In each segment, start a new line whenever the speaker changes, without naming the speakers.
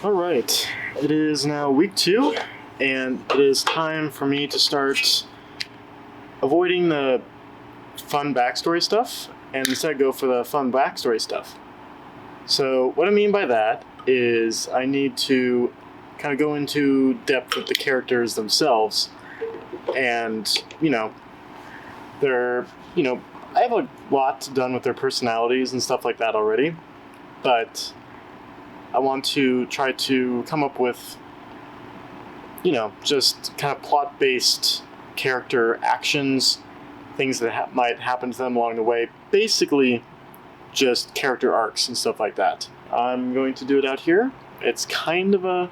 Alright, it is now week 2, and it is time for me to start avoiding the fun backstory stuff and instead go for the fun backstory stuff. So, what I mean by that is I need to kind of go into depth with the characters themselves, and, they're, I have a lot done with their personalities and stuff like that already, but I want to try to come up with, just kind of plot-based character actions, things that might happen to them along the way. Basically, just character arcs and stuff like that. I'm going to do it out here. It's kind of a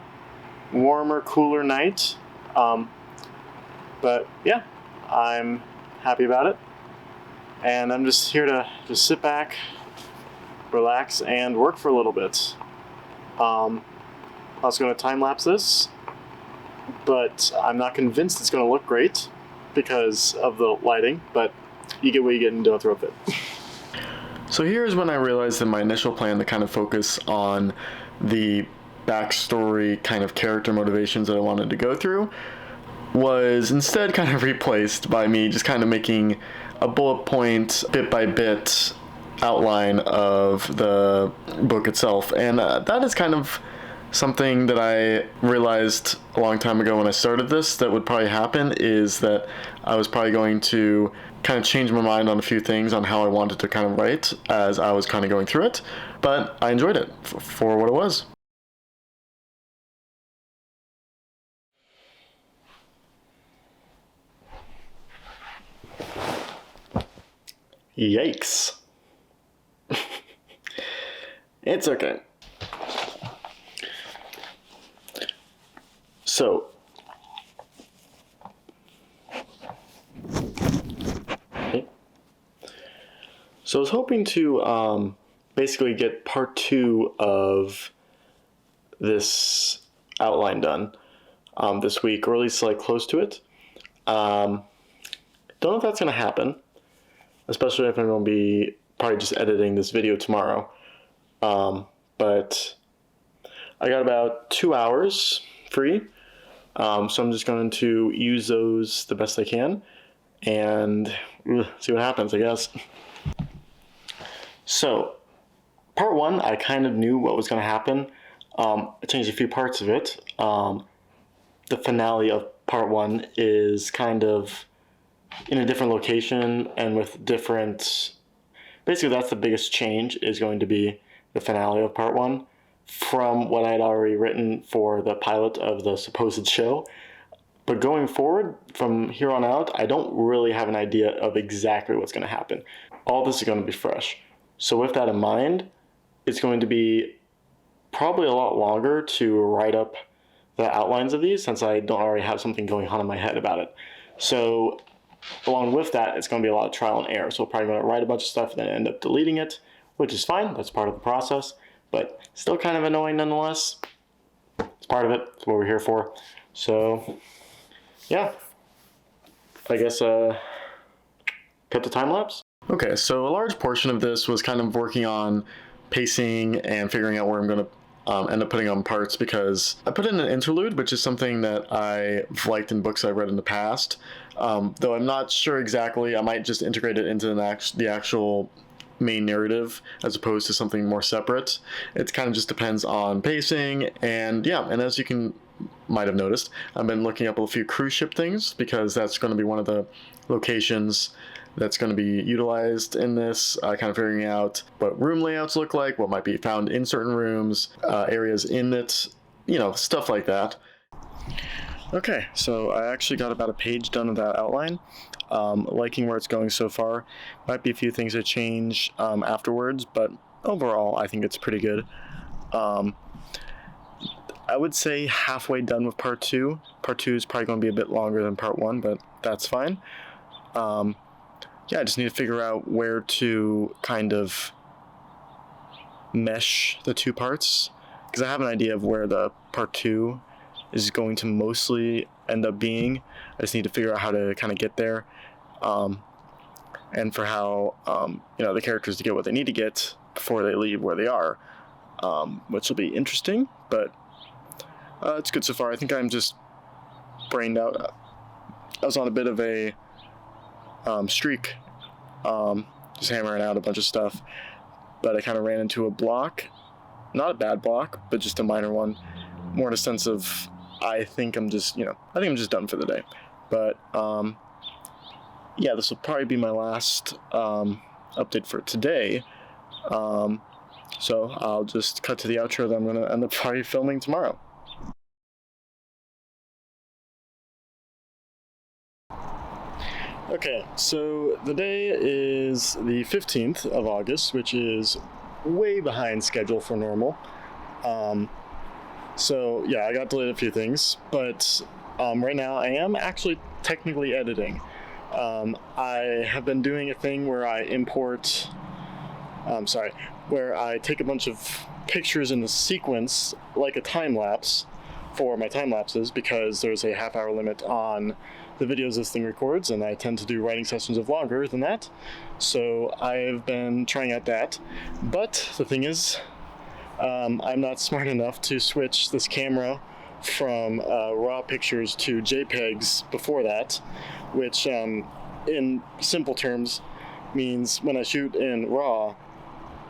warmer, cooler night. But yeah, I'm happy about it. And I'm just here to just sit back, relax, and work for a little bit. I was going to time-lapse this, but I'm not convinced it's going to look great because of the lighting, but you get what you get and don't throw a fit.
So here's when I realized that my initial plan to kind of focus on the backstory kind of character motivations that I wanted to go through was instead kind of replaced by me just kind of making a bullet point, bit by bit outline of the book itself. And that is kind of something that I realized a long time ago when I started this that would probably happen, is that I was probably going to kind of change my mind on a few things on how I wanted to kind of write as I was kind of going through it. But I enjoyed it for what it was. Yikes. It's okay. So, I was hoping to basically get part 2 of this outline done this week, or at least like close to it. Don't know if that's going to happen, especially if I'm going to be probably just editing this video tomorrow. But I got about 2 hours free, so I'm just going to use those the best I can and see what happens, I guess. So, part 1, I kind of knew what was going to happen. I changed a few parts of it. The finale of part 1 is kind of in a different location and with different... Basically, that's the biggest change, is going to be the finale of part 1 from what I'd already written for the pilot of the supposed show. But going forward, from here on out, I don't really have an idea of exactly what's going to happen. All this is going to be fresh. So with that in mind, it's going to be probably a lot longer to write up the outlines of these, since I don't already have something going on in my head about it. So along with that, it's going to be a lot of trial and error. So I'm probably going to write a bunch of stuff and then end up deleting it, which is fine. That's part of the process, but still kind of annoying nonetheless. It's part of it. It's what we're here for. So yeah, I guess cut the time lapse. Okay, so a large portion of this was kind of working on pacing and figuring out where I'm going to end up putting on parts, because I put in an interlude, which is something that I've liked in books I've read in the past. Though I'm not sure exactly, I might just integrate it into the actual main narrative as opposed to something more separate. It kind of just depends on pacing, and yeah, and as you might have noticed, I've been looking up a few cruise ship things, because that's going to be one of the locations that's going to be utilized in this, kind of figuring out what room layouts look like, what might be found in certain rooms, areas in it, stuff like that. Okay, so I actually got about a page done of that outline. Liking where it's going so far. Might be a few things that change afterwards, but overall I think it's pretty good. I would say halfway done with part 2. Part 2 is probably going to be a bit longer than part 1, but that's fine. Yeah, I just need to figure out where to kind of mesh the 2 parts, because I have an idea of where the part 2 is going to mostly end up being. I just need to figure out how to kind of get there, and for how the characters to get what they need to get before they leave where they are.
which will be interesting, but it's good so far. I think I'm just brained out. I was on a bit of a streak, just hammering out a bunch of stuff, but I kind of ran into a block. Not a bad block, but just a minor one. More in a sense of, I think I'm just done for the day. But, yeah, this will probably be my last update for today. So I'll just cut to the outro that I'm going to end up probably filming tomorrow. Okay, so the day is the 15th of August, which is way behind schedule for normal. So yeah, I got delayed a few things, but right now I am actually technically editing. I have been doing a thing where I where I take a bunch of pictures in a sequence, like a time lapse, for my time lapses, because there's a half-hour limit on the videos this thing records, and I tend to do writing sessions of longer than that. So I've been trying out that, but the thing is, I'm not smart enough to switch this camera from RAW pictures to JPEGs before that, which in simple terms means when I shoot in RAW,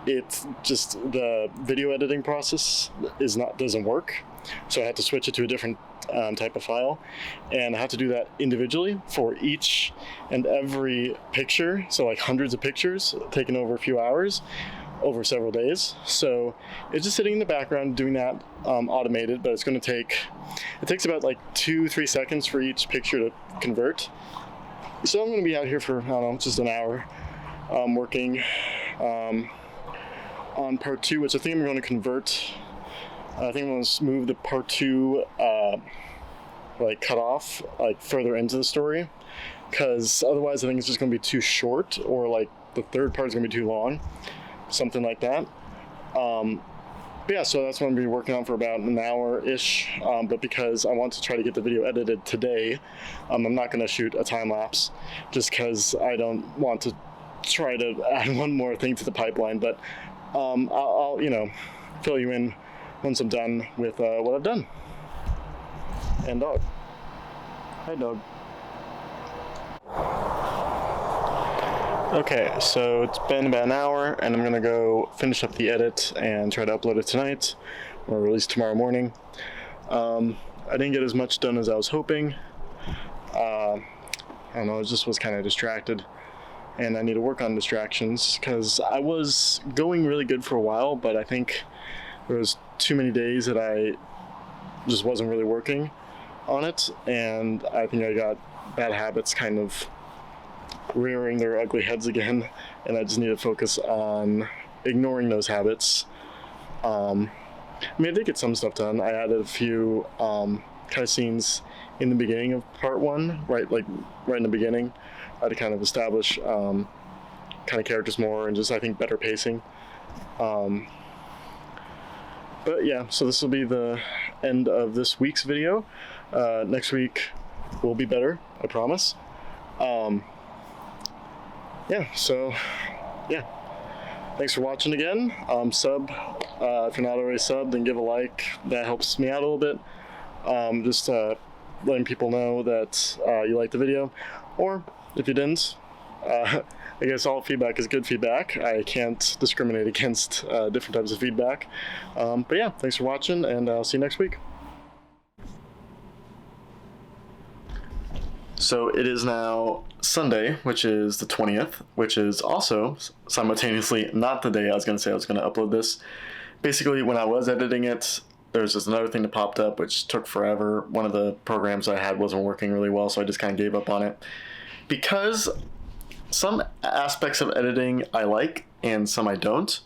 it's just the video editing process doesn't work. So I had to switch it to a different type of file, and I have to do that individually for each and every picture. So like hundreds of pictures taken over a few hours, over several days. So it's just sitting in the background doing that automated, but it takes about like 2-3 seconds for each picture to convert. So I'm going to be out here for, I don't know, just an hour working on part 2, which I think I'm going to convert. I think I'm going to move the part 2 cut off further into the story, because otherwise I think it's just going to be too short, or like the third part is going to be too long, something like that. But yeah, so that's what I'm going to be working on for about an hour-ish, but because I want to try to get the video edited today, I'm not going to shoot a time lapse, just because I don't want to try to add one more thing to the pipeline. But I'll fill you in once I'm done with what I've done. And dog. Hi, dog. Okay, so it's been about an hour, and I'm gonna go finish up the edit and try to upload it tonight, or release tomorrow morning. I didn't get as much done as I was hoping. I don't know, I just was kind of distracted, and I need to work on distractions, because I was going really good for a while, but I think there was too many days that I just wasn't really working on it, and I think I got bad habits kind of rearing their ugly heads again, and I just need to focus on ignoring those habits. I did get some stuff done. I added a few kind of scenes in the beginning of part 1, right in the beginning, to kind of establish kind of characters more, and just I think better pacing. But yeah, so this will be the end of this week's video. Next week will be better, I promise. Yeah. Thanks for watching again. Sub, if you're not already subbed, then give a like. That helps me out a little bit. Just letting people know that you liked the video. Or, if you didn't, I guess all feedback is good feedback. I can't discriminate against different types of feedback. But yeah, thanks for watching, and I'll see you next week. So it is now Sunday, which is the 20th, which is also simultaneously not the day I was going to say I was going to upload this. Basically, when I was editing it, there's just another thing that popped up, which took forever. One of the programs I had wasn't working really well, so I just kind of gave up on it. Because some aspects of editing I like, and some I don't.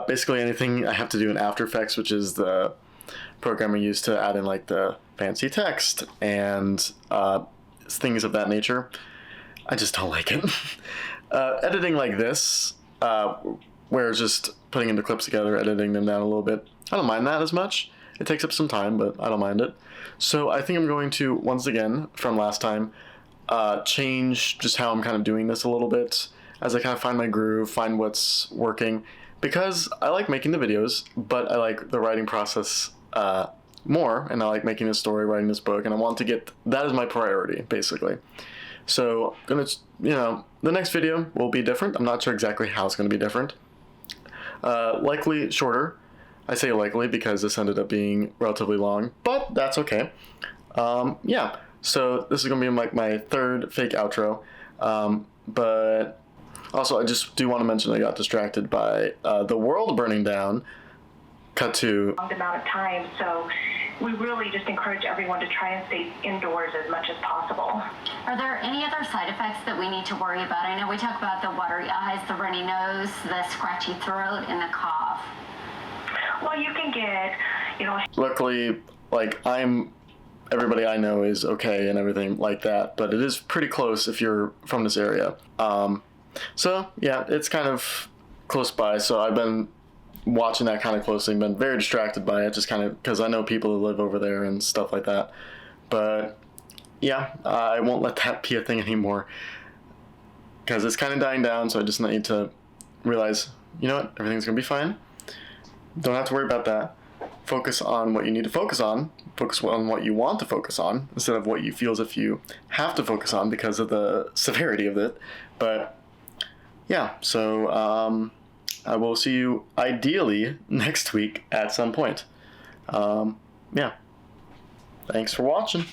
Basically anything I have to do in After Effects, which is the program I use to add in like the fancy text and things of that nature, I just don't like it. Editing like this, where it's just putting in the clips together, editing them down a little bit, I don't mind that as much. It takes up some time, but I don't mind it. So I think I'm going to, once again, from last time, change just how I'm kind of doing this a little bit, as I kind of find my groove, find what's working.
because I like making the videos, but I like the writing process more, and I like making this story, writing this book, and I want to get that as my priority, basically. So, the next video will be different. I'm not sure exactly how it's going to be different. Likely shorter. I say likely because this ended up being relatively long, but that's okay. Yeah, so this is going to be like my third fake outro. But also, I just do want to mention I got distracted by the world burning down. Cut to
amount of time, so we really just encourage everyone to try and stay indoors as much as possible.
Are there any other side effects that we need to worry about? I know we talk about the watery eyes, the runny nose, the scratchy throat, and the cough.
Well, you can get,
luckily, like, everybody I know is okay and everything like that, but it is pretty close if you're from this area. So yeah, it's kind of close by, so I've been watching that kind of closely, been very distracted by it, just kind of because I know people who live over there and stuff like that. But yeah, I won't let that be a thing anymore because it's kind of dying down, so I just need to realize, you know what, everything's gonna be fine. Don't have to worry about that. Focus on what you need to focus on. Focus on what you want to focus on instead of what you feel as if you have to focus on because of the severity of it. But yeah, so I will see you ideally next week at some point. Yeah. Thanks for watching.